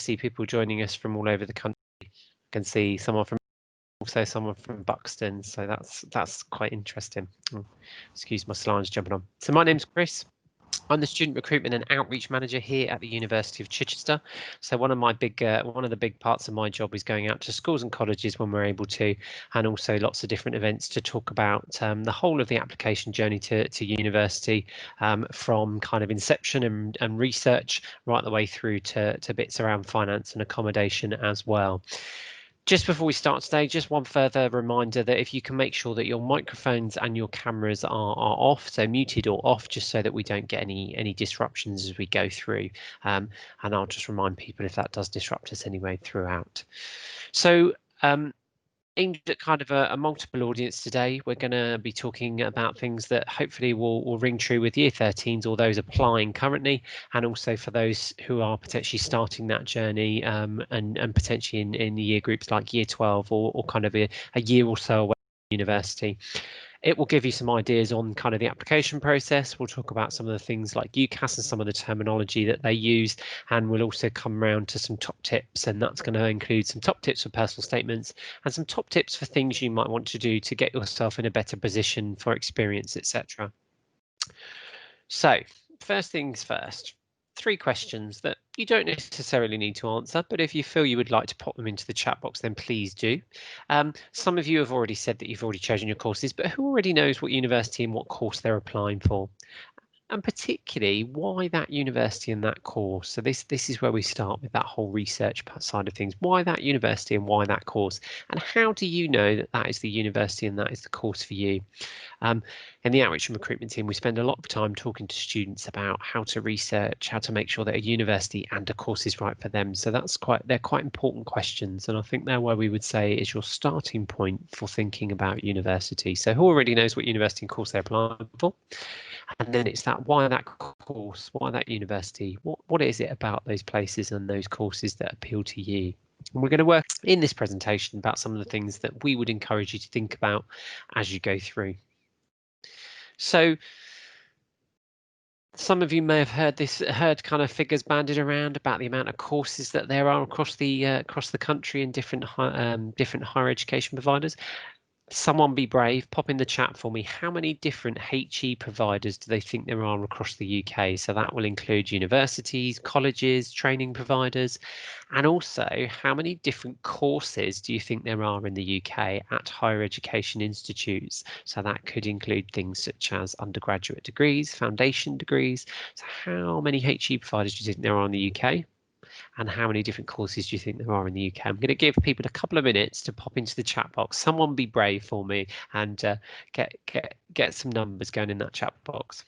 see people joining us from all over the country. I can see someone from Buxton, so that's quite interesting. Excuse my slides jumping on. So my name's Chris. I'm the Student Recruitment and Outreach Manager here at the University of Chichester. So one of the big parts of my job is going out to schools and colleges when we're able to, and also lots of different events to talk about the whole of the application journey to university, from kind of inception and research right the way through to bits around finance and accommodation as well. Just before we start today, just one further reminder that if you can make sure that your microphones and your cameras are off, so muted or off, just so that we don't get any disruptions as we go through. And I'll just remind people if that does disrupt us anyway throughout. So aimed at kind of a multiple audience today, we're going to be talking about things that hopefully will ring true with Year 13s or those applying currently, and also for those who are potentially starting that journey, and potentially in year groups like Year 12 or kind of a year or so away from university. It will give you some ideas on kind of the application process. We'll talk about some of the things like UCAS and some of the terminology that they use, and we'll also come around to some top tips, and that's going to include some top tips for personal statements and some top tips for things you might want to do to get yourself in a better position for experience, etc. So first things first, 3 questions that you don't necessarily need to answer, but if you feel you would like to pop them into the chat box, then please do. Some of you have already said that you've already chosen your courses, but who already knows what university and what course they're applying for? And particularly why that university and that course. So this is where we start with that whole research side of things. Why that university and why that course? And how do you know that that is the university and that is the course for you? In the outreach and recruitment team, we spend a lot of time talking to students about how to research, how to make sure that a university and a course is right for them. So they're quite important questions, and I think they're where we would say is your starting point for thinking about university. So who already knows what university and course they're applying for? And then it's that why that course, why that university, what is it about those places and those courses that appeal to you? And we're going to work in this presentation about some of the things that we would encourage you to think about as you go through. So some of you may have heard kind of figures bandied around about the amount of courses that there are across the country in different higher education providers. Someone be brave, pop in the chat for me. How many different HE providers do they think there are across the UK? So that will include universities, colleges, training providers, and also how many different courses do you think there are in the UK at higher education institutes? So that could include things such as undergraduate degrees, foundation degrees. So how many HE providers do you think there are in the UK? And how many different courses do you think there are in the UK? I'm going to give people a couple of minutes to pop into the chat box. Someone be brave for me and get some numbers going in that chat box.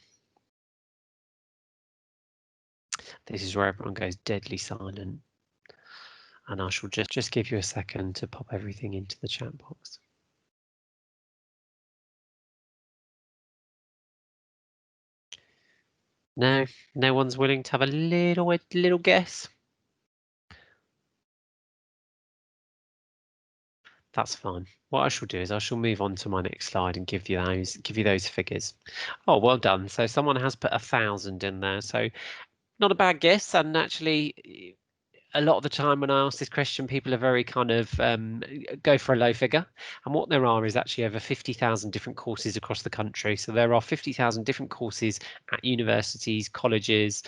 This is where everyone goes deadly silent, and I shall just give you a second to pop everything into the chat box. No one's willing to have a little guess. That's fine. What I shall do is I shall move on to my next slide and give you those figures. Oh, well done. So someone has put 1,000 in there. So not a bad guess. And actually, a lot of the time when I ask this question, people are very kind of go for a low figure. And what there are is actually over 50,000 different courses across the country. So there are 50,000 different courses at universities, colleges,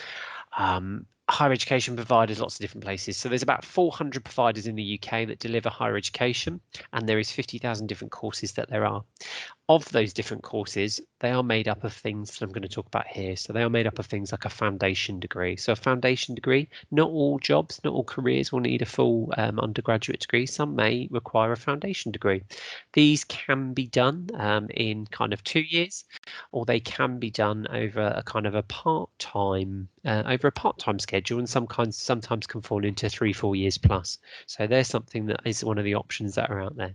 higher education providers, lots of different places. So there's about 400 providers in the UK that deliver higher education, and there is 50,000 different courses that there are. Of those different courses, they are made up of things that I'm going to talk about here. So they are made up of things like a foundation degree. So a foundation degree, not all jobs, not all careers will need a full undergraduate degree. Some may require a foundation degree. These can be done in kind of 2 years, or they can be done over a kind of a part-time schedule, and sometimes can fall into 3-4 years plus. So there's something that is one of the options that are out there.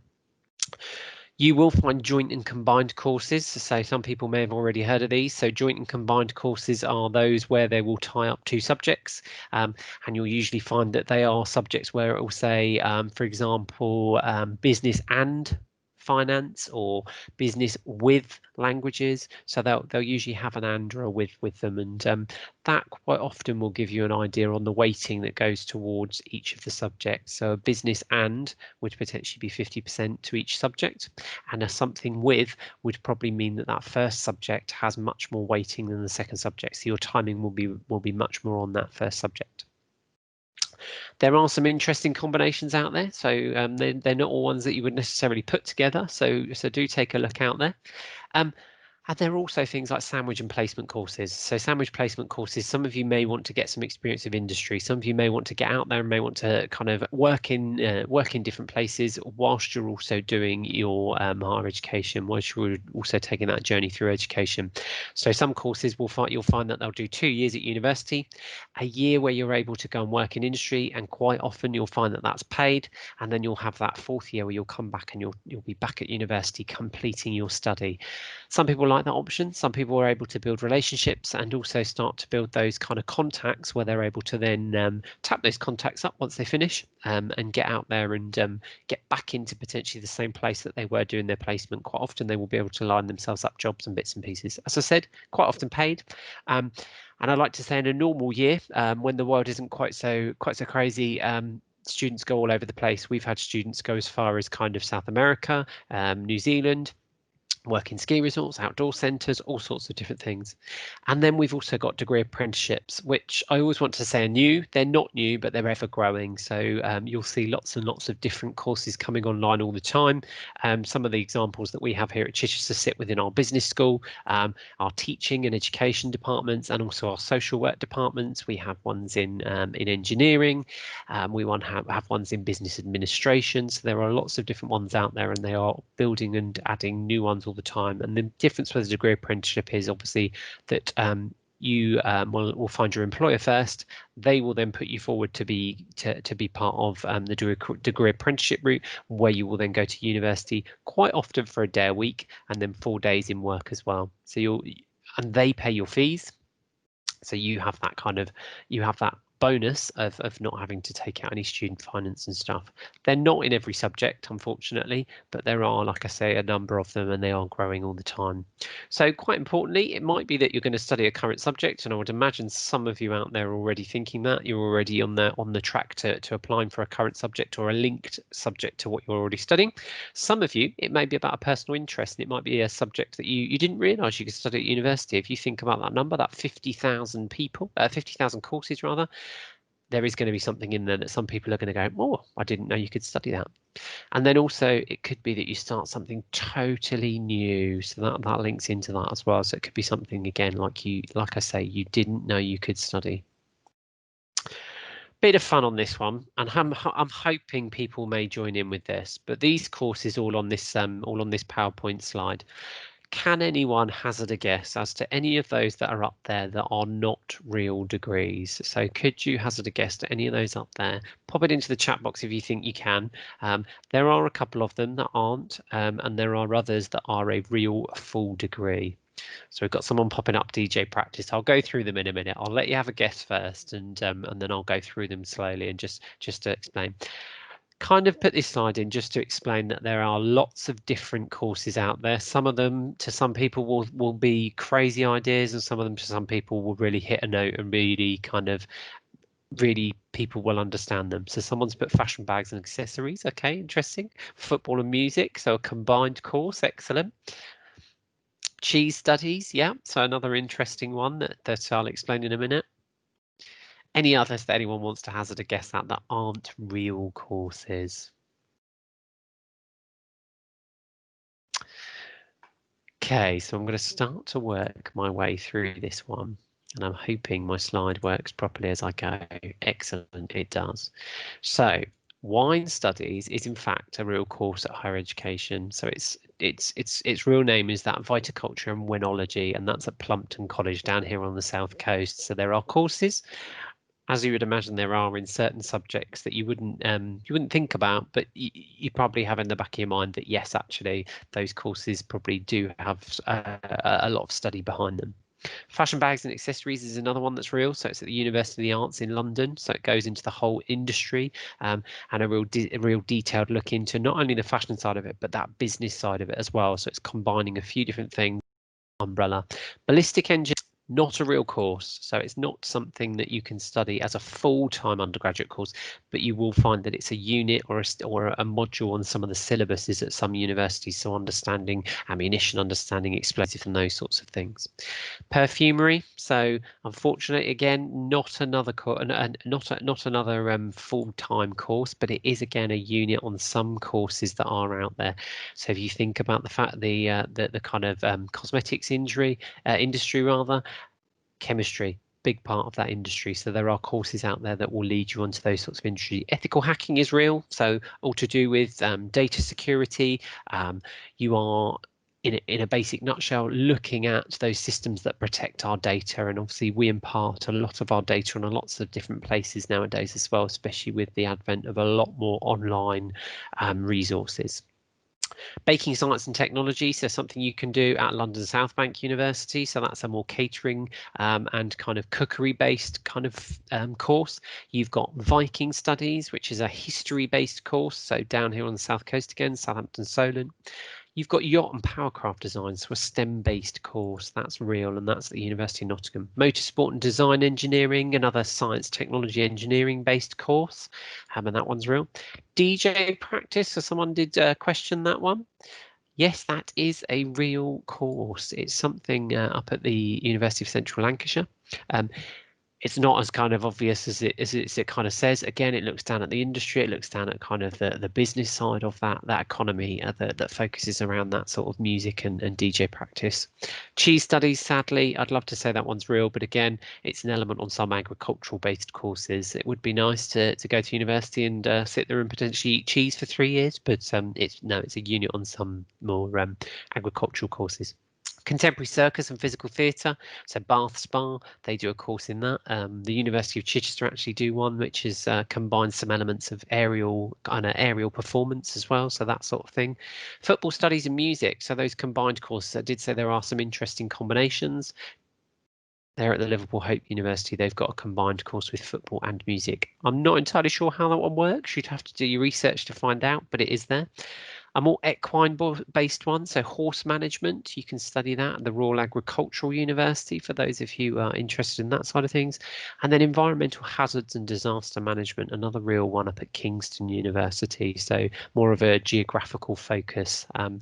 You will find joint and combined courses. So some people may have already heard of these. So joint and combined courses are those where they will tie up 2 subjects, and you'll usually find that they are subjects where it will say, for example, business and finance or business with languages. So they'll usually have an and or a with them, and that quite often will give you an idea on the weighting that goes towards each of the subjects. So a business and would potentially be 50% to each subject, and a something with would probably mean that that first subject has much more weighting than the second subject. So your timing will be much more on that first subject. There are some interesting combinations out there, so they're not all ones that you would necessarily put together. So do take a look out there. And there are also things like sandwich and placement courses. So sandwich placement courses, some of you may want to get some experience of industry. Some of you may want to get out there and may want to kind of work in different places whilst you're also doing your higher education, whilst you're also taking that journey through education. So some courses you'll find that they'll do 2 years at university, a year where you're able to go and work in industry, and quite often you'll find that that's paid, and then you'll have that 4th year where you'll come back and you'll be back at university completing your study. Some people like that option. Some people are able to build relationships and also start to build those kind of contacts where they're able to then tap those contacts up once they finish and get out there and get back into potentially the same place that they were doing their placement. Quite often they will be able to line themselves up jobs and bits and pieces. As I said, quite often paid. And I like to say in a normal year, when the world isn't quite so crazy, students go all over the place. We've had students go as far as kind of South America, New Zealand, work in ski resorts, outdoor centres, all sorts of different things. And then we've also got degree apprenticeships, which I always want to say are new. They're not new, but they're ever growing. So you'll see lots and lots of different courses coming online all the time. Some of the examples that we have here at Chichester sit within our business school, our teaching and education departments, and also our social work departments. We have ones in engineering. We have ones in business administration. So there are lots of different ones out there, and they are building and adding new ones all the time. And the difference with a degree apprenticeship is obviously that you will find your employer first. They will then put you forward to be part of the degree apprenticeship route, where you will then go to university, quite often for a day a week, and then 4 days in work as well. So and they pay your fees. So you have that bonus of not having to take out any student finance and stuff. They're not in every subject, unfortunately, but there are, like I say, a number of them, and they are growing all the time. So quite importantly, it might be that you're going to study a current subject, and I would imagine some of you out there are already thinking that you're already on the track to applying for a current subject or a linked subject to what you're already studying. Some of you, it may be about a personal interest, and it might be a subject that you didn't realise you could study at university. If you think about that number, that 50,000 courses rather, there is going to be something in there that some people are going to go, oh, I didn't know you could study that. And then also it could be that you start something totally new. So that links into that as well. So it could be something, again, like I say, you didn't know you could study. Bit of fun on this one, and I'm hoping people may join in with this. But these courses all on this PowerPoint slide. Can anyone hazard a guess as to any of those that are up there that are not real degrees? So could you hazard a guess to any of those up there? Pop it into the chat box if you think you can. There are a couple of them that aren't, and there are others that are a real full degree. So we've got someone popping up DJ practice. I'll go through them in a minute. I'll let you have a guess first, and then I'll go through them slowly and just to explain. Kind of put this slide in just to explain that there are lots of different courses out there. Some of them to some people will be crazy ideas, and some of them to some people will really hit a note and really people will understand them. So someone's put fashion bags and accessories. Okay, interesting. Football and music, so a combined course. Excellent. Cheese studies, yeah, so another interesting one that I'll explain in a minute. Any others that anyone wants to hazard a guess at that aren't real courses? Okay, so I'm going to start to work my way through this one, and I'm hoping my slide works properly as I go. Excellent, it does. So wine studies is in fact a real course at higher education. So its real name is that viticulture and winology, and that's at Plumpton College down here on the south coast. So there are courses, as you would imagine, there are in certain subjects that you wouldn't think about, but you probably have in the back of your mind that yes, actually, those courses probably do have a lot of study behind them. Fashion bags and accessories is another one that's real. So it's at the University of the Arts in London. So it goes into the whole industry, and a real detailed look into not only the fashion side of it, but that business side of it as well. So it's combining a few different things. Umbrella. Ballistic engine, not a real course, so it's not something that you can study as a full-time undergraduate course, but you will find that it's a unit or a module on some of the syllabuses at some universities. So understanding ammunition, understanding explosives, and those sorts of things. Perfumery. So unfortunately, again, not another not another full-time course, but it is again a unit on some courses that are out there. So if you think about the fact the kind of cosmetics industry rather, chemistry, big part of that industry. So there are courses out there that will lead you onto those sorts of industry. Ethical hacking is real, so all to do with data security. You are in a basic nutshell looking at those systems that protect our data, and obviously we impart a lot of our data on lots of different places nowadays as well, especially with the advent of a lot more online resources. Baking science and technology, so something you can do at London South Bank University. So that's a more catering and kind of cookery based kind of course. You've got Viking studies, which is a history based course. So down here on the south coast again, Southampton, Solent. You've got yacht and powercraft design, so a STEM-based course. That's real, and that's at the University of Nottingham. Motorsport and design engineering, another science, technology, engineering-based course, and that one's real. DJ practice, so someone did question that one. Yes, that is a real course. It's something up at the University of Central Lancashire. It's not as kind of obvious as it kind of says. Again, it looks down at the industry. It looks down at kind of the business side of that economy that focuses around that sort of music and DJ practice. Cheese studies, sadly, I'd love to say that one's real, but again, it's an element on some agricultural based courses. It would be nice to go to university and sit there and potentially eat cheese for 3 years, but it's a unit on some more agricultural courses. Contemporary circus and physical theatre, so Bath Spa, they do a course in that. The University of Chichester actually do one, which is combines some elements of aerial performance as well, so that sort of thing. Football studies and music, so those combined courses. I did say there are some interesting combinations. There at the Liverpool Hope University, they've got a combined course with football and music. I'm not entirely sure how that one works. You'd have to do your research to find out, but it is there. A more equine based one, so horse management, you can study that at the Royal Agricultural University for those of you who are interested in that side of things. And then environmental hazards and disaster management, another real one up at Kingston University, so more of a geographical focus and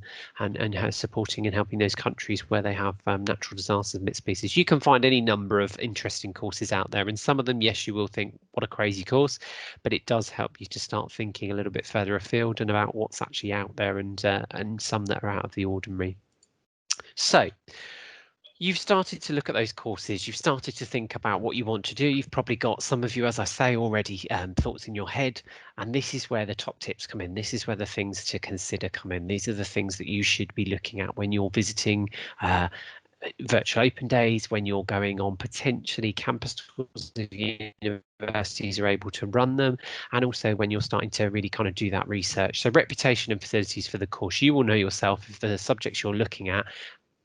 supporting and helping those countries where they have natural disasters and bits and pieces. You can find any number of interesting courses out there, and some of them, yes, you will think, what a crazy course, but it does help you to start thinking a little bit further afield and about what's actually out there, and some that are out of the ordinary. So you've started to look at those courses, you've started to think about what you want to do, you've probably got, some of you, as I say, already thoughts in your head, and this is where the top tips come in. This is where the things to consider come in. These are the things that you should be looking at when you're visiting virtual open days, when you're going on potentially campus tours if universities are able to run them, and also when you're starting to really kind of do that research. So reputation and facilities for the course. You will know yourself if the subjects you're looking at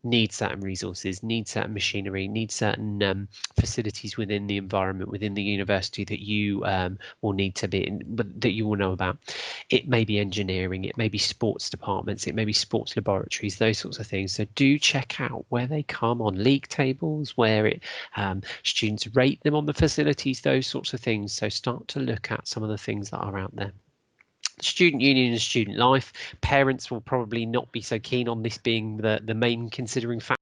need certain resources, need certain machinery, need certain facilities within the environment, within the university that you will need to be in, but that you will know about. It may be engineering, it may be sports departments, it may be sports laboratories, those sorts of things. So do check out where they come on league tables, where students rate them on the facilities, those sorts of things. So start to look at some of the things that are out there. Student union and student life. Parents will probably not be so keen on this being the main considering factor.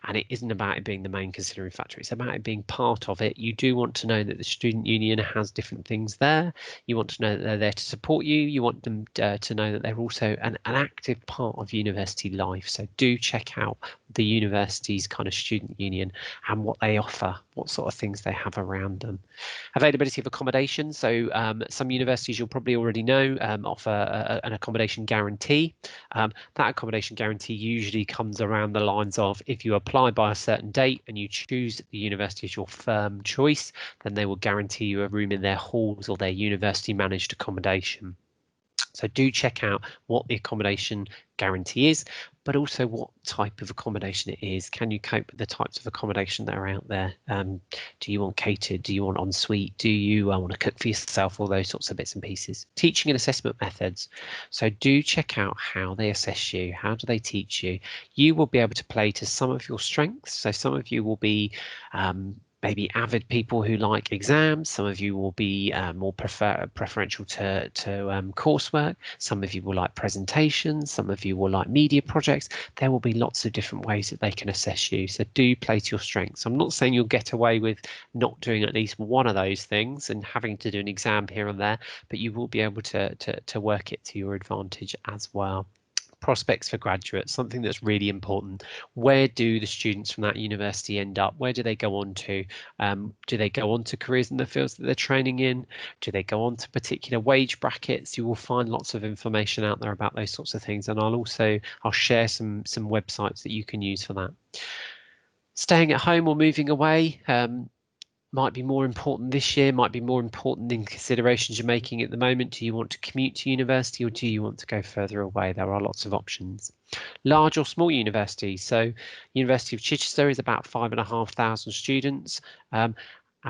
And it isn't about it being the main considering factor, it's about it being part of it. You do want to know that the student union has different things there. You want to know that they're there to support you. You want them to know that they're also an active part of university life. So do check out the university's kind of student union and what they offer, what sort of things they have around them. Availability of accommodation. So some universities you'll probably already know offer an accommodation guarantee. That accommodation guarantee usually comes around the lines of, if you apply by a certain date and you choose the university as your firm choice, then they will guarantee you a room in their halls or their university managed accommodation. So do check out what the accommodation guarantee is, but also what type of accommodation it is. Can you cope with the types of accommodation that are out there? Do you want catered? Do you want ensuite? Do you want to cook for yourself? All those sorts of bits and pieces. Teaching and assessment methods. So do check out how they assess you. How do they teach you? You will be able to play to some of your strengths. So some of you will be maybe avid people who like exams. Some of you will be more preferential to coursework. Some of you will like presentations. Some of you will like media projects. There will be lots of different ways that they can assess you. So do play to your strengths. I'm not saying you'll get away with not doing at least one of those things and having to do an exam here and there, but you will be able to work it to your advantage as well. Prospects for graduates, something that's really important. Where do the students from that university end up? Where do they go on to? Do they go on to careers in the fields that they're training in? Do they go on to particular wage brackets? You will find lots of information out there about those sorts of things, and I'll share some websites that you can use for that. Staying at home or moving away might be more important this year, might be more important than considerations you're making at the moment. Do you want to commute to university or do you want to go further away? There are lots of options. Large or small universities. So University of Chichester is about 5,500 students, and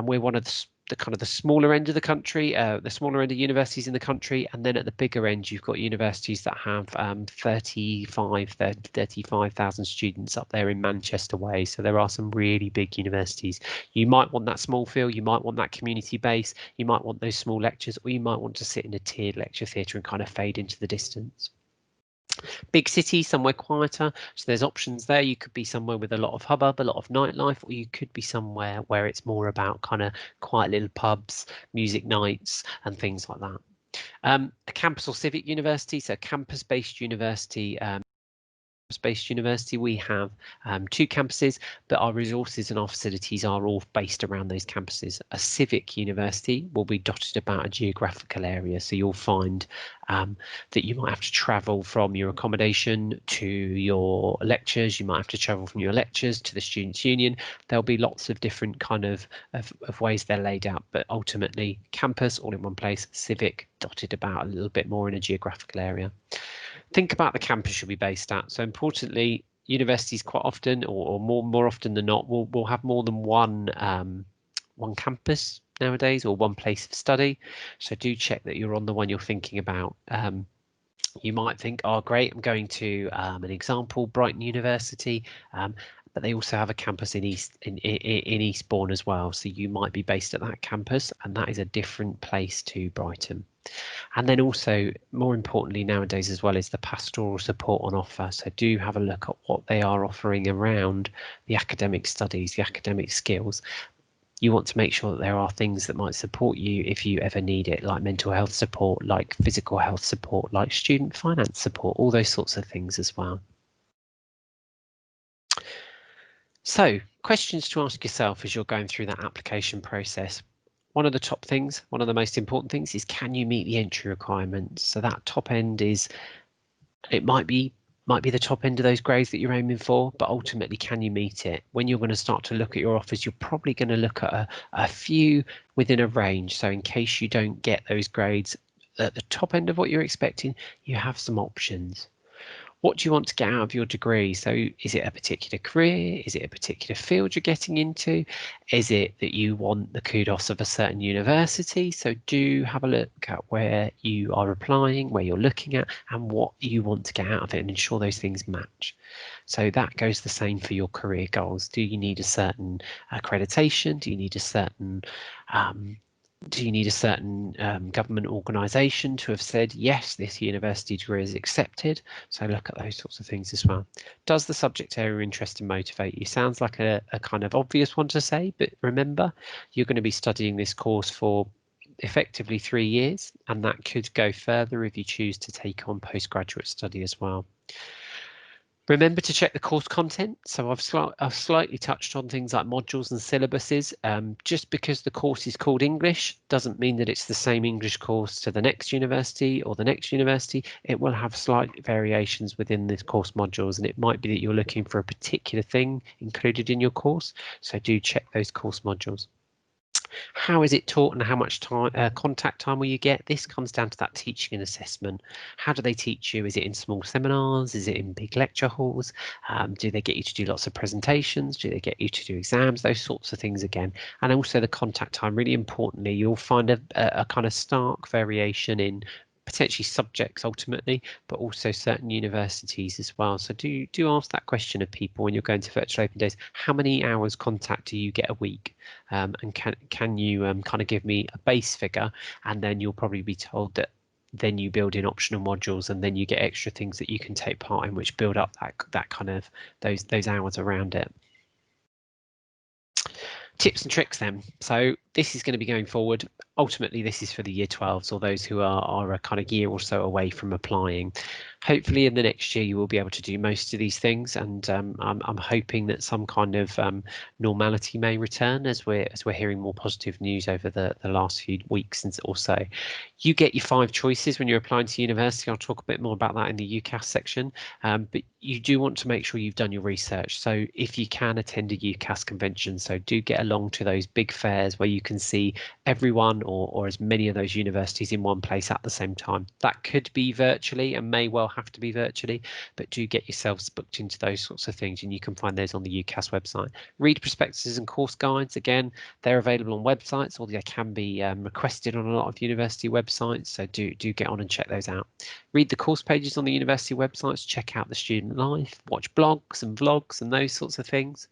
we're one of the kind of the smaller end of the country, the smaller end of universities in the country, and then at the bigger end you've got universities that have 35,000 students up there in Manchester way. So there are some really big universities. You might want that small feel, you might want that community base, you might want those small lectures, or you might want to sit in a tiered lecture theatre and kind of fade into the distance. Big city, somewhere quieter, so there's options there. You could be somewhere with a lot of hubbub, a lot of nightlife, or you could be somewhere where it's more about kind of quiet little pubs, music nights and things like that. A campus or civic university, so campus-based university, we have 2 campuses, but our resources and our facilities are all based around those campuses. A civic university will be dotted about a geographical area, so you'll find that you might have to travel from your accommodation to your lectures. You might have to travel from your lectures to the Students' Union. There'll be lots of different kind of ways they're laid out, but ultimately campus all in one place, civic dotted about a little bit more in a geographical area. Think about the campus you'll be based at. So importantly, universities quite often, or more often than not, will have more than one campus nowadays, or one place of study. So do check that you're on the one you're thinking about. You might think, oh great, I'm going to an example, Brighton University, but they also have a campus in Eastbourne as well. So you might be based at that campus, and that is a different place to Brighton. And then also, more importantly nowadays as well, is the pastoral support on offer. So do have a look at what they are offering around the academic studies, the academic skills. You want to make sure that there are things that might support you if you ever need it, like mental health support, like physical health support, like student finance support, all those sorts of things as well. So, questions to ask yourself as you're going through that application process. One of the top things, one of the most important things is, can you meet the entry requirements? So that top end is, it might be the top end of those grades that you're aiming for, but ultimately, can you meet it? When you're going to start to look at your offers, you're probably going to look at a few within a range. So in case you don't get those grades at the top end of what you're expecting, you have some options. What do you want to get out of your degree? So is it a particular career? Is it a particular field you're getting into? Is it that you want the kudos of a certain university? So do have a look at where you are applying, where you're looking at, and what you want to get out of it, and ensure those things match. So that goes the same for your career goals. Do you need a certain accreditation? Do you need a certain government organisation to have said, yes, this university degree is accepted? So look at those sorts of things as well. Does the subject area interest and motivate you? Sounds like a kind of obvious one to say, but remember, you're going to be studying this course for effectively 3 years, and that could go further if you choose to take on postgraduate study as well. Remember to check the course content. So I've slightly touched on things like modules and syllabuses. Just because the course is called English doesn't mean that it's the same English course to the next university or the next university. It will have slight variations within the course modules, and it might be that you're looking for a particular thing included in your course. So do check those course modules. How is it taught and how much time contact time will you get? This comes down to that teaching and assessment. How do they teach you? Is it in small seminars? Is it in big lecture halls? Do they get you to do lots of presentations? Do they get you to do exams? Those sorts of things again. And also the contact time, really importantly, you'll find a kind of stark variation in potentially subjects ultimately, but also certain universities as well. So do ask that question of people when you're going to virtual open days. How many hours contact do you get a week? And can you kind of give me a base figure? And then you'll probably be told that then you build in optional modules, and then you get extra things that you can take part in, which build up that kind of those hours around it. Tips and tricks then. So this is going to be going forward. Ultimately, this is for the year 12s or those who are a kind of year or so away from applying. Hopefully in the next year you will be able to do most of these things, and I'm hoping that some kind of normality may return as we're hearing more positive news over the last few weeks or so. You get your 5 choices when you're applying to university. I'll talk a bit more about that in the UCAS section, but you do want to make sure you've done your research. So if you can attend a UCAS convention, so do get along to those big fairs where you can see everyone or as many of those universities in one place at the same time. That could be virtually and may well have to be virtually, but do get yourselves booked into those sorts of things, and you can find those on the UCAS website. Read prospectuses and course guides. Again, they're available on websites, or they can be requested on a lot of university websites, so do get on and check those out. Read the course pages on the university websites, check out the student life, watch blogs and vlogs and those sorts of things.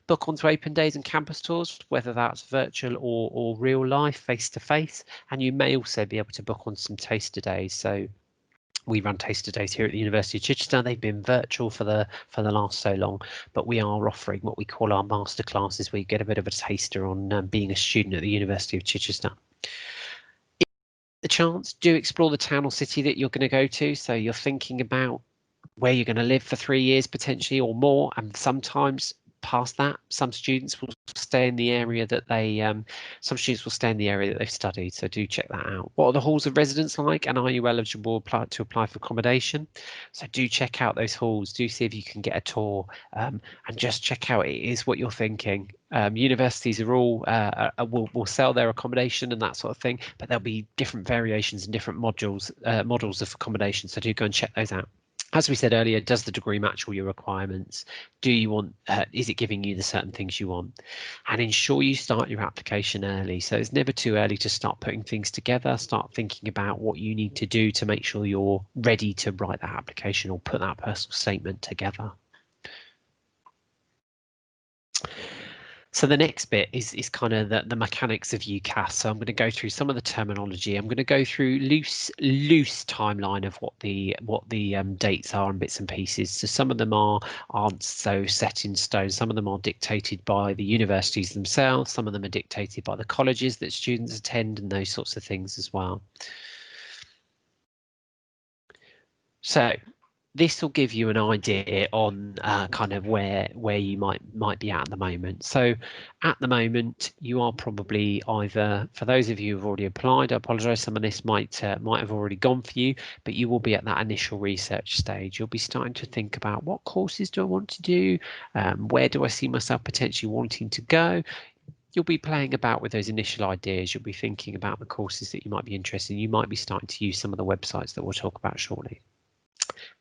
Book onto open days and campus tours, whether that's virtual or real life, face to face, and you may also be able to book on some taster days. So we run taster days here at the University of Chichester. They've been virtual for the last so long, but we are offering what we call our master classes, where you get a bit of a taster on being a student at the University of Chichester. The chance, do explore the town or city that you're going to go to. So you're thinking about where you're going to live for 3 years potentially or more, and sometimes past that. Some students will stay in the area that they've studied, so do check that out. What are the halls of residence like, and are you eligible to apply for accommodation? So do check out those halls, do see if you can get a tour, and just check out it is what you're thinking. Universities are all will sell their accommodation and that sort of thing, but there'll be different variations and different models of accommodation, so do go and check those out. As we said earlier, does the degree match all your requirements? Do you want, is it giving you the certain things you want? And ensure you start your application early. So it's never too early to start putting things together, start thinking about what you need to do to make sure you're ready to write that application or put that personal statement together. So the next bit is kind of the mechanics of UCAS. So I'm going to go through some of the terminology. I'm going to go through loose timeline of what the dates are and bits and pieces. So some of them aren't so set in stone. Some of them are dictated by the universities themselves. Some of them are dictated by the colleges that students attend and those sorts of things as well. So this will give you an idea on kind of where you might be at the moment. So at the moment, you are probably either, for those of you who've already applied, I apologise, some of this might have already gone for you, but you will be at that initial research stage. You'll be starting to think about what courses do I want to do, where do I see myself potentially wanting to go. You'll be playing about with those initial ideas. You'll be thinking about the courses that you might be interested in. You might be starting to use some of the websites that we'll talk about shortly.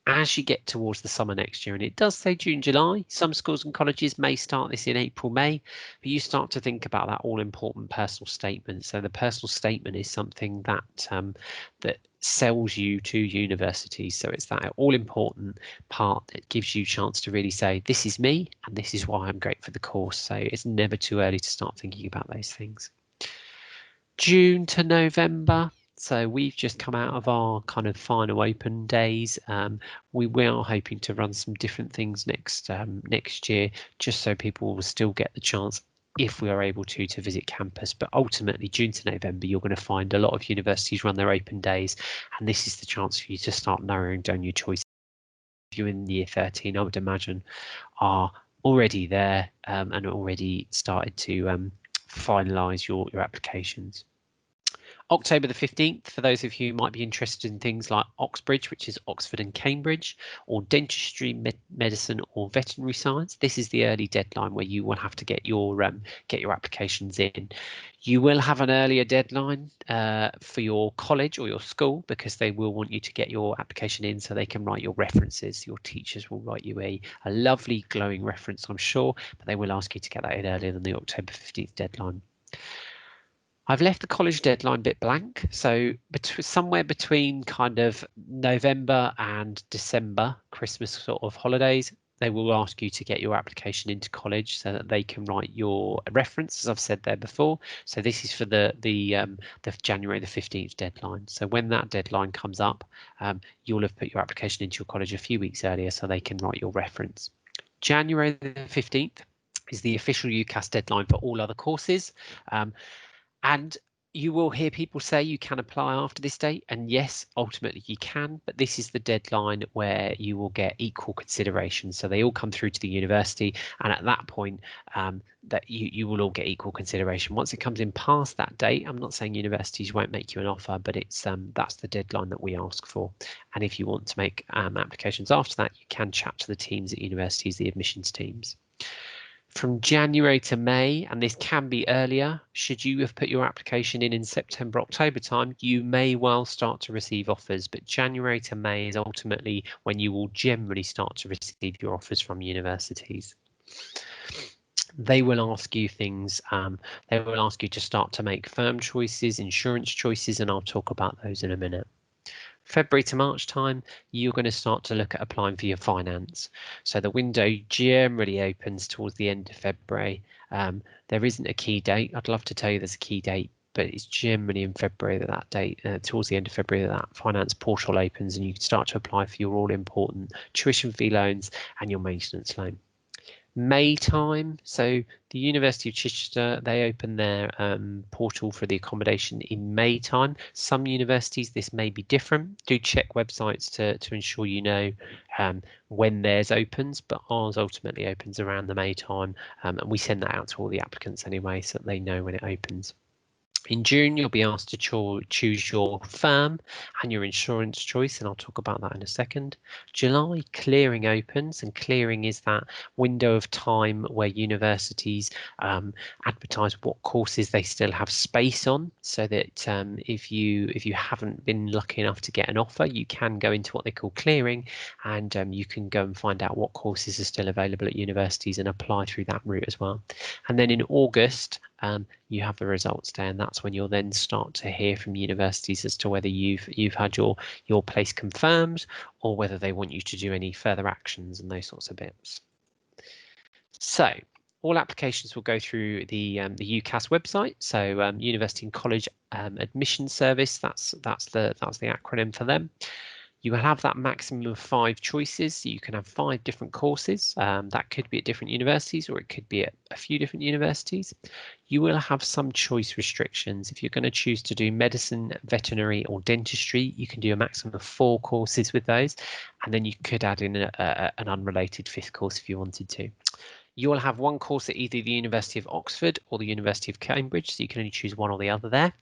As you get towards the summer next year, and it does say June, July, some schools and colleges may start this in April, May, but you start to think about that all important personal statement. So the personal statement is something that that sells you to universities. So it's that all important part that gives you a chance to really say, this is me and this is why I'm great for the course. So it's never too early to start thinking about those things. June to November. So we've just come out of our kind of final open days. We are hoping to run some different things next year, just so people will still get the chance, if we are able to visit campus. But ultimately, June to November, you're going to find a lot of universities run their open days, and this is the chance for you to start narrowing down your choices. If you're in year 13, I would imagine, are already there and already started to finalise your applications. October the 15th, for those of you who might be interested in things like Oxbridge, which is Oxford and Cambridge, or dentistry, medicine, or veterinary science. This is the early deadline where you will have to get your applications in. You will have an earlier deadline for your college or your school, because they will want you to get your application in so they can write your references. Your teachers will write you a lovely glowing reference, I'm sure, but they will ask you to get that in earlier than the October 15th deadline. I've left the college deadline bit blank, so somewhere between kind of November and December, Christmas sort of holidays, they will ask you to get your application into college so that they can write your reference, as I've said there before. So this is for the January the 15th deadline. So when that deadline comes up, you'll have put your application into your college a few weeks earlier so they can write your reference. January the 15th is the official UCAS deadline for all other courses. And you will hear people say you can apply after this date, and yes, ultimately you can, but this is the deadline where you will get equal consideration. So they all come through to the university, and at that point that you will all get equal consideration. Once it comes in past that date, I'm not saying universities won't make you an offer, but it's that's the deadline that we ask for. And if you want to make applications after that, you can chat to the teams at universities, the admissions teams. From January to May, and this can be earlier, should you have put your application in September, October time, you may well start to receive offers, but January to May is ultimately when you will generally start to receive your offers from universities. They will ask you things, they will ask you to start to make firm choices, insurance choices, and I'll talk about those in a minute. February to March time, you're going to start to look at applying for your finance. So the window generally opens towards the end of February. There isn't a key date. I'd love to tell you there's a key date, but it's generally in February that date, towards the end of February, that finance portal opens and you can start to apply for your all-important tuition fee loans and your maintenance loan. May time, so the University of Chichester, they open their portal for the accommodation in May time. Some universities, this may be different. Do check websites to ensure you know when theirs opens, but ours ultimately opens around the May time, and we send that out to all the applicants anyway so that they know when it opens. In June, you'll be asked to choose your firm and your insurance choice, and I'll talk about that in a second. July, clearing opens, and clearing is that window of time where universities advertise what courses they still have space on, so that if you haven't been lucky enough to get an offer, you can go into what they call clearing, and you can go and find out what courses are still available at universities and apply through that route as well. And then in August, you have the results day, and that's when you'll then start to hear from universities as to whether you've had your place confirmed or whether they want you to do any further actions and those sorts of bits. So all applications will go through the UCAS website. So University and College Admission Service. That's the acronym for them. You will have that maximum of 5 choices. So you can have 5 different courses. That could be at different universities, or it could be at a few different universities. You will have some choice restrictions. If you're going to choose to do medicine, veterinary, or dentistry, you can do a maximum of 4 courses with those. And then you could add in an unrelated 5th course if you wanted to. You will have 1 course at either the University of Oxford or the University of Cambridge, so you can only choose one or the other there.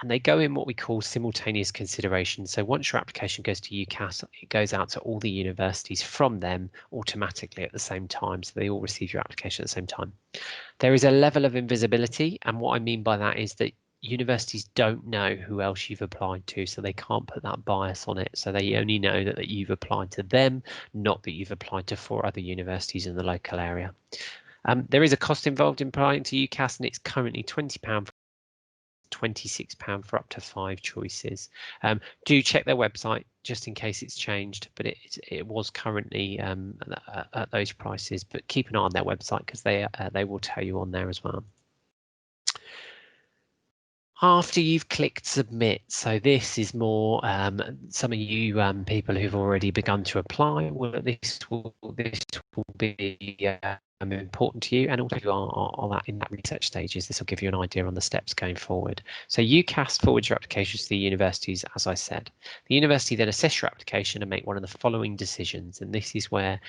And they go in what we call simultaneous consideration. So once your application goes to UCAS, it goes out to all the universities from them automatically at the same time. So they all receive your application at the same time. There is a level of invisibility. And what I mean by that is that universities don't know who else you've applied to, so they can't put that bias on it. So they only know that you've applied to them, not that you've applied to 4 other universities in the local area. There is a cost involved in applying to UCAS, and it's currently £20. £26 for up to 5 choices. Do check their website just in case it's changed, but it was currently at those prices. But keep an eye on their website because they will tell you on there as well. After you've clicked submit, so this is more some of you people who've already begun to apply. Well, this will be important to you, and also you are that in that research stages. This will give you an idea on the steps going forward. So UCAS forwards your applications to the universities, as I said. The university then assess your application and make one of the following decisions, and this is where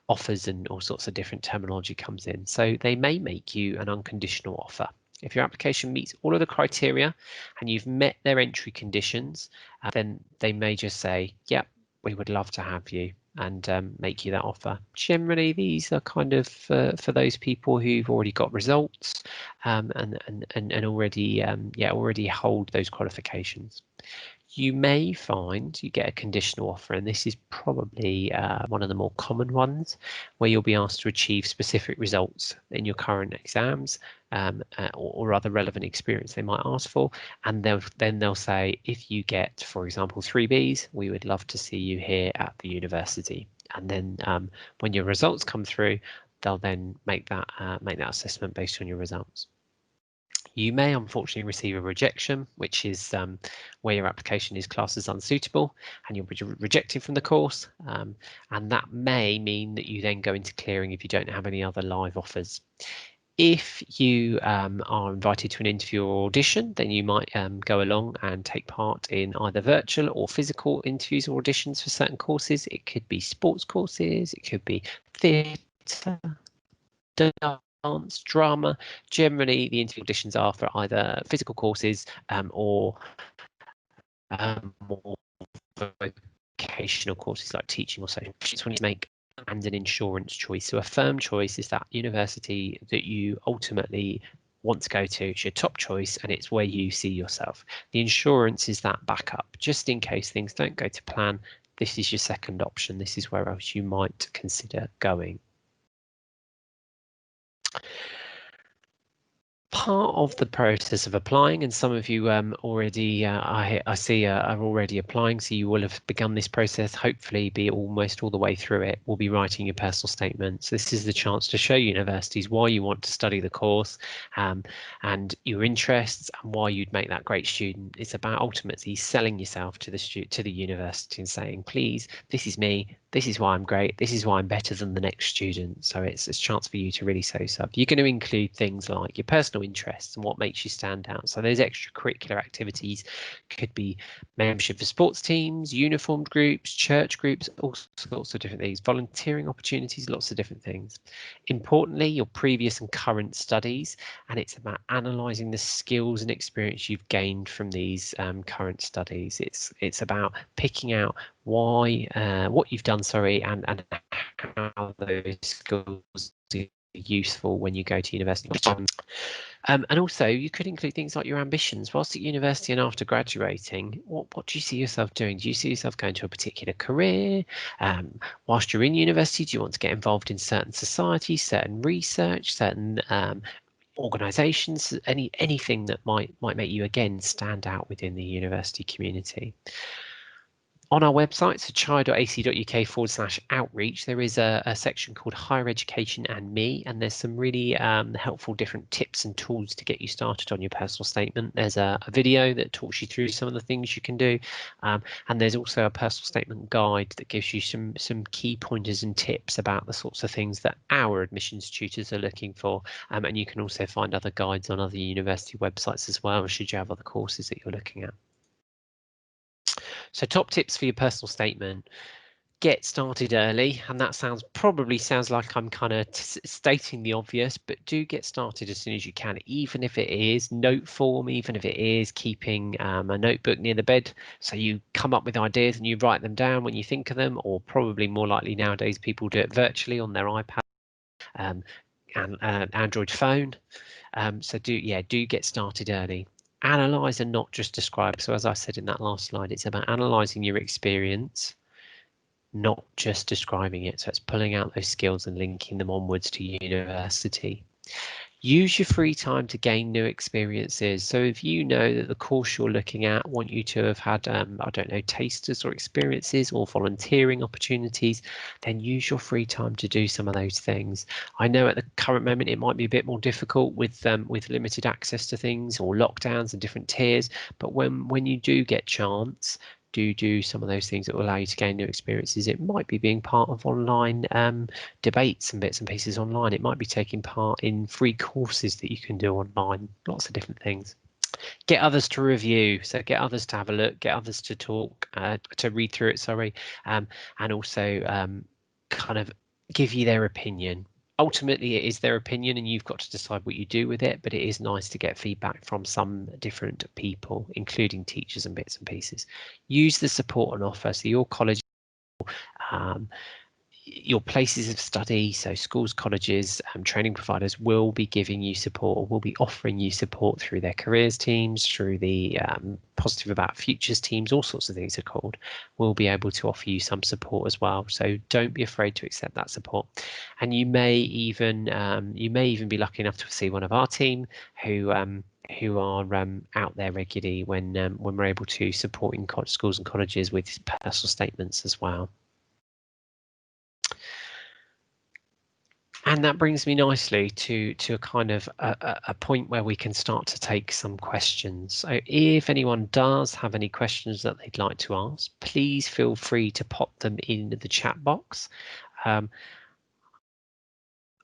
offers and all sorts of different terminology comes in. So they may make you an unconditional offer. If your application meets all of the criteria and you've met their entry conditions, then they may just say, yep, we would love to have you, and make you that offer. Generally, these are kind of for those people who've already got results and already already hold those qualifications. You may find you get a conditional offer, and this is probably one of the more common ones, where you'll be asked to achieve specific results in your current exams or other relevant experience they might ask for, and then they'll say, if you get, for example, 3 Bs, we would love to see you here at the university. And then when your results come through, they'll then make that assessment based on your results. You may unfortunately receive a rejection, which is where your application is classed as unsuitable and you'll be rejected from the course. And that may mean that you then go into clearing if you don't have any other live offers. If you are invited to an interview or audition, then you might go along and take part in either virtual or physical interviews or auditions for certain courses. It could be sports courses, it could be theatre, dance, drama. Generally, the interview auditions are for either physical courses or more vocational courses like teaching or social. It's when you make and an insurance choice. So a firm choice is that university that you ultimately want to go to. It's your top choice and it's where you see yourself. The insurance is that backup, just in case things don't go to plan. This is your second option. This is where else you might consider going. Part of the process of applying, and some of you already I see are already applying, so you will have begun this process, hopefully be almost all the way through it, will be writing your personal statement. So this is the chance to show universities why you want to study the course and your interests and why you'd make that great student. It's about ultimately selling yourself to the university and saying, please, this is me, this is why I'm great, this is why I'm better than the next student. So it's a chance for you to really show yourself. You're going to include things like your personal interests and what makes you stand out. So those extracurricular activities could be membership for sports teams, uniformed groups, church groups, all sorts of different things, volunteering opportunities, lots of different things. Importantly, your previous and current studies, and it's about analysing the skills and experience you've gained from these current studies. It's about picking out why what you've done, and how those skills are useful when you go to university. And also you could include things like your ambitions whilst at university and after graduating. What do you see yourself doing? Do you see yourself going to a particular career? Whilst you're in university, do you want to get involved in certain societies, certain research, certain organisations, anything that might make you again stand out within the university community? On our website, so chi.ac.uk/outreach, there is a section called Higher Education and Me, and there's some really helpful different tips and tools to get you started on your personal statement. There's a video that talks you through some of the things you can do, and there's also a personal statement guide that gives you some key pointers and tips about the sorts of things that our admissions tutors are looking for, and you can also find other guides on other university websites as well, should you have other courses that you're looking at. So top tips for your personal statement: get started early, and that probably sounds like I'm kind of stating the obvious, but do get started as soon as you can, even if it is note form, even if it is keeping a notebook near the bed, so you come up with ideas and you write them down when you think of them, or probably more likely nowadays people do it virtually on their iPad and Android phone. So do get started early. Analyze and not just describe. So as I said in that last slide, it's about analyzing your experience, not just describing it. So it's pulling out those skills and linking them onwards to university. Use your free time to gain new experiences. So if you know that the course you're looking at want you to have had, I don't know, tasters or experiences or volunteering opportunities, then use your free time to do some of those things. I know at the current moment it might be a bit more difficult with limited access to things or lockdowns and different tiers, but when you do get chance, do some of those things that will allow you to gain new experiences. It might be being part of online debates and bits and pieces online. It might be taking part in free courses that you can do online, lots of different things. Get others to review, so get others to have a look, get others to talk, to read through it, sorry, and also kind of give you their opinion. ultimately it is their opinion and you've got to decide what you do with it, but it is nice to get feedback from some different people, including teachers and bits and pieces. Use the support on offer. So your college, um, your places of study, so schools, colleges, training providers will be giving you support, or will be offering you support through their careers teams, through the Positive About Futures teams, all sorts of things are called, will be able to offer you some support as well. So don't be afraid to accept that support. And you may even be lucky enough to see one of our team who are out there regularly when we're able to support in schools and colleges with personal statements as well. And that brings me nicely to a kind of a point where we can start to take some questions. So if anyone does have any questions that they'd like to ask, please feel free to pop them in the chat box.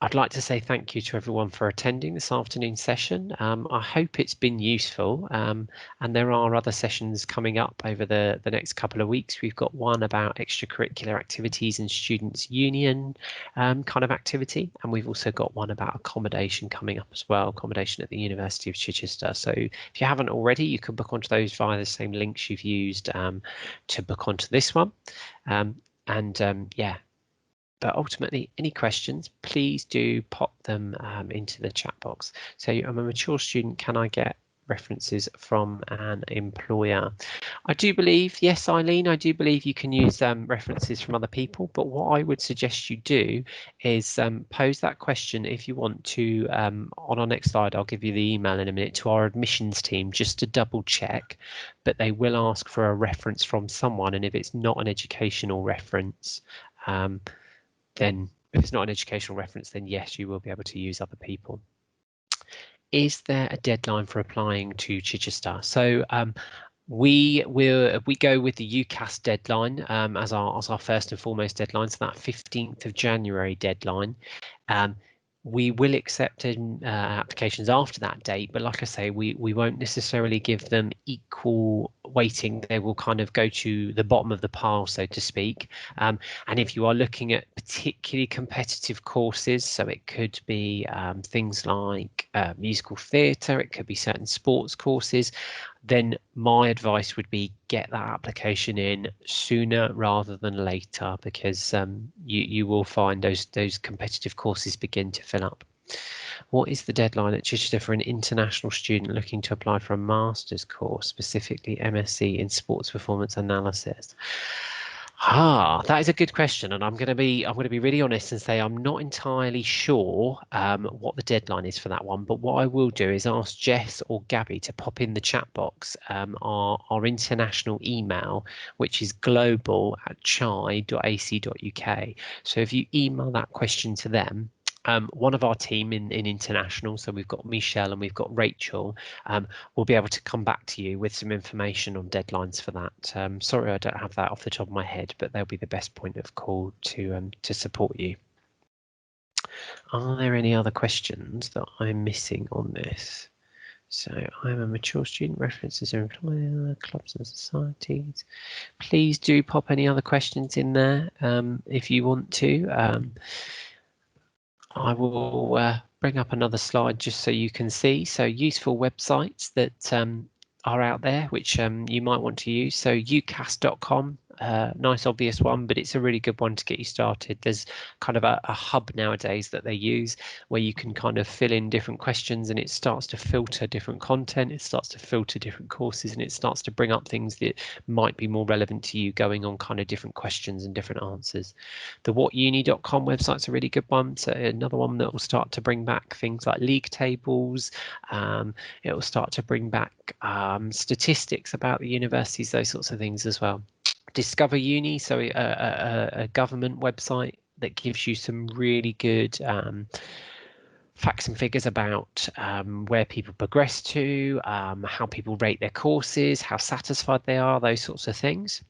I'd like to say thank you to everyone for attending this afternoon session. I hope it's been useful, and there are other sessions coming up over the next couple of weeks. We've got one about extracurricular activities and students' union kind of activity, and we've also got one about accommodation coming up as well, accommodation at the University of Chichester. So if you haven't already, you can book onto those via the same links you've used to book onto this one. Yeah. But ultimately, any questions, please do pop them into the chat box. So I'm a mature student, can I get references from an employer? I do believe, yes, Eileen, I do believe you can use references from other people, but what I would suggest you do is pose that question if you want to, on our next slide, I'll give you the email in a minute, to our admissions team just to double check, but they will ask for a reference from someone, and if it's not an educational reference, then if it's not an educational reference, then yes, you will be able to use other people. Is there a deadline for applying to Chichester? So we go with the UCAS deadline as our first and foremost deadline, so that 15th of January deadline. We will accept applications after that date, but like I say, we won't necessarily give them equal weighting. They will kind of go to the bottom of the pile, so to speak. And if you are looking at particularly competitive courses, so it could be things like musical theatre, it could be certain sports courses, then my advice would be get that application in sooner rather than later, because you will find those competitive courses begin to fill up. What is the deadline at Chichester for an international student looking to apply for a master's course, specifically MSc in sports performance analysis? That is a good question, and I'm going to be really honest and say I'm not entirely sure what the deadline is for that one. But what I will do is ask Jess or Gabby to pop in the chat box our international email, which is global@chi.ac.uk. So if you email that question to them, one of our team in international, so we've got Michelle and we've got Rachel, we'll be able to come back to you with some information on deadlines for that. Sorry, I don't have that off the top of my head, but they'll be the best point of call to support you. Are there any other questions that I'm missing on this? So I'm a mature student, references are employer, clubs and societies. Please do pop any other questions in there if you want to. I will bring up another slide just so you can see. So useful websites that are out there, which you might want to use. So ucas.com, nice obvious one, but it's a really good one to get you started. There's kind of a hub nowadays that they use where you can kind of fill in different questions and it starts to filter different content, it starts to filter different courses, and it starts to bring up things that might be more relevant to you going on kind of different questions and different answers. The whatuni.com website's a really good one. So another one that will start to bring back things like league tables. It will start to bring back statistics about the universities, those sorts of things as well. Discover Uni, so a government website that gives you some really good facts and figures about where people progress to, how people rate their courses, how satisfied they are, those sorts of things.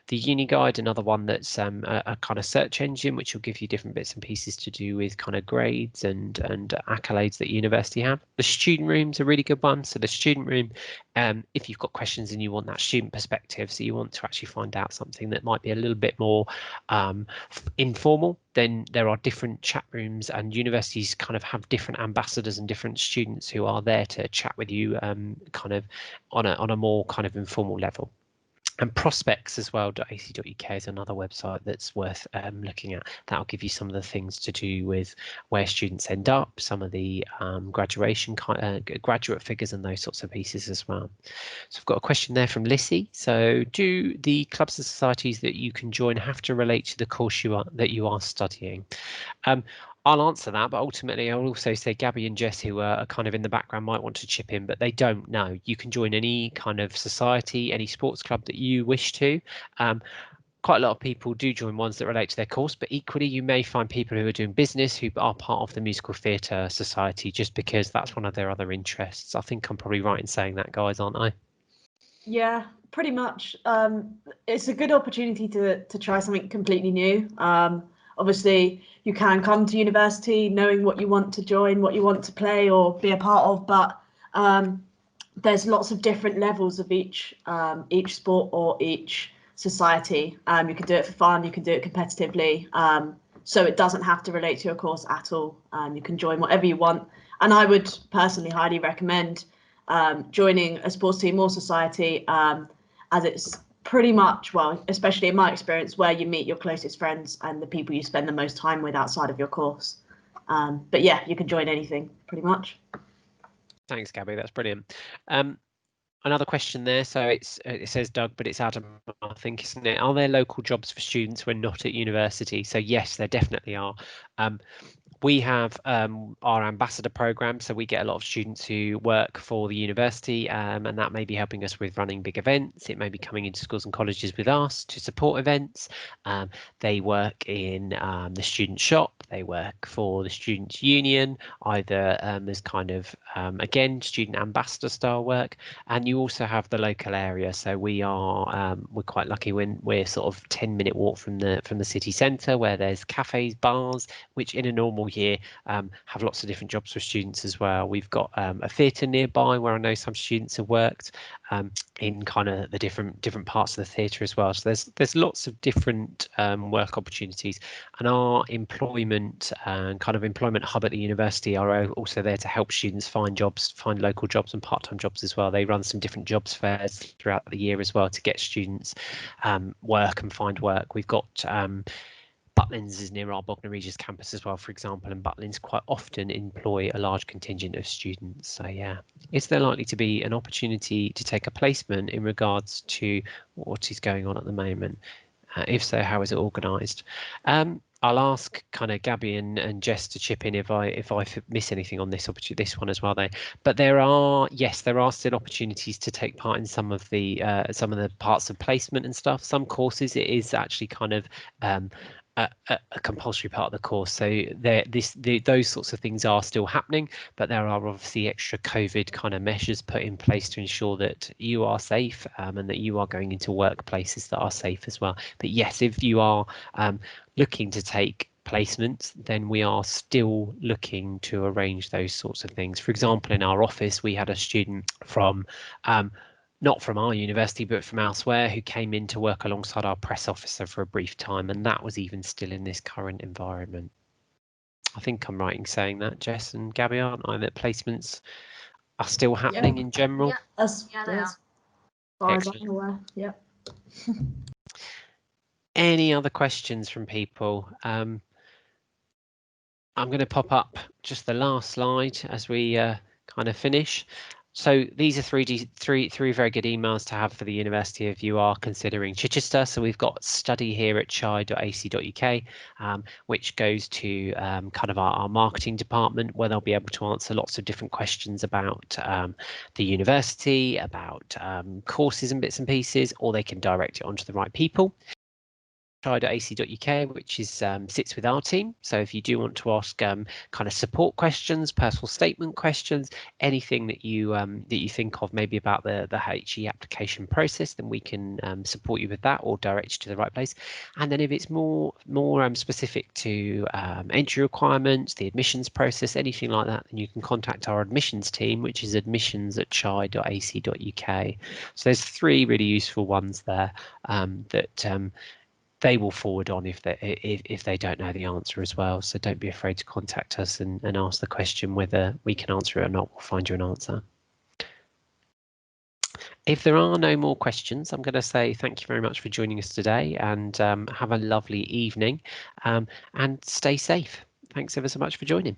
The Uni Guide, another one that's a kind of search engine, which will give you different bits and pieces to do with kind of grades and accolades that university have. The Student Room's a really good one. So the Student Room, if you've got questions and you want that student perspective, so you want to actually find out something that might be a little bit more informal, then there are different chat rooms, and universities kind of have different ambassadors and different students who are there to chat with you kind of on a more kind of informal level. And prospects as well.ac.uk is another website that's worth looking at. That'll give you some of the things to do with where students end up, some of the graduation graduate figures and those sorts of pieces as well. So I've got a question there from Lissy. So do the clubs and societies that you can join have to relate to the course that you are studying? I'll answer that, but ultimately I'll also say Gabby and Jess, who are kind of in the background, might want to chip in, but they don't know. You can join any kind of society, any sports club that you wish to. Quite a lot of people do join ones that relate to their course, but equally you may find people who are doing business who are part of the musical theatre society just because that's one of their other interests. I think I'm probably right in saying that, guys, aren't I? Yeah, pretty much. It's a good opportunity to try something completely new. Obviously, you can come to university knowing what you want to join, what you want to play or be a part of, but there's lots of different levels of each sport or each society. You can do it for fun, you can do it competitively. So it doesn't have to relate to your course at all. You can join whatever you want. And I would personally highly recommend joining a sports team or society, as it's pretty much, well, especially in my experience, where you meet your closest friends and the people you spend the most time with outside of your course. But yeah, you can join anything pretty much. Thanks, Gabby. That's brilliant. Another question there. So it says Doug, but it's Adam, I think, isn't it? Are there local jobs for students when not at university? So yes, there definitely are. We have our ambassador program, so we get a lot of students who work for the university, and that may be helping us with running big events. It may be coming into schools and colleges with us to support events. They work in the student shop. They work for the students' union, either as kind of again student ambassador style work. And you also have the local area. So we're quite lucky when we're sort of 10-minute walk from the city centre, where there's cafes, bars, which in a normal year have lots of different jobs for students as well. We've got a theatre nearby where I know some students have worked in kind of the different parts of the theatre as well. So there's lots of different work opportunities, and our employment kind of employment hub at the university are also there to help students find jobs, find local jobs and part-time jobs as well. They run some different jobs fairs throughout the year as well to get students work and find work. We've got Butlins is near our Bognor Regis campus as well, for example, and Butlins quite often employ a large contingent of students. So yeah, is there likely to be an opportunity to take a placement in regards to what is going on at the moment? If so, how is it organised? I'll ask kind of Gabby and Jess to chip in if I miss anything on this one as well. But there are still opportunities to take part in some of the parts of placement and stuff. Some courses it is actually kind of a compulsory part of the course, so those sorts of things are still happening, but there are obviously extra COVID kind of measures put in place to ensure that you are safe and that you are going into workplaces that are safe as well. But yes, if you are looking to take placements, then we are still looking to arrange those sorts of things. For example, in our office, we had a student from not from our university, but from elsewhere, who came in to work alongside our press officer for a brief time, and that was even still in this current environment. I think I'm right in saying that, Jess and Gabby, aren't I, that placements are still happening in general? Yeah, As far as I'm aware, yeah. Any other questions from people? I'm going to pop up just the last slide as we kind of finish. So these are three very good emails to have for the university if you are considering Chichester. So we've got study here at chi.ac.uk, which goes to kind of our marketing department, where they'll be able to answer lots of different questions about the university, about courses and bits and pieces, or they can direct it onto the right people. chi.ac.uk, which is sits with our team. So if you do want to ask kind of support questions, personal statement questions, anything that you think of maybe about the HE application process, then we can support you with that or direct you to the right place. And then if it's more specific to entry requirements, the admissions process, anything like that, then you can contact our admissions team, which is admissions@chi.ac.uk. So there's 3 really useful ones there that they will forward on if they don't know the answer as well. So don't be afraid to contact us and ask the question. Whether we can answer it or not, we'll find you an answer. If there are no more questions, I'm going to say thank you very much for joining us today, and have a lovely evening, and stay safe. Thanks ever so much for joining.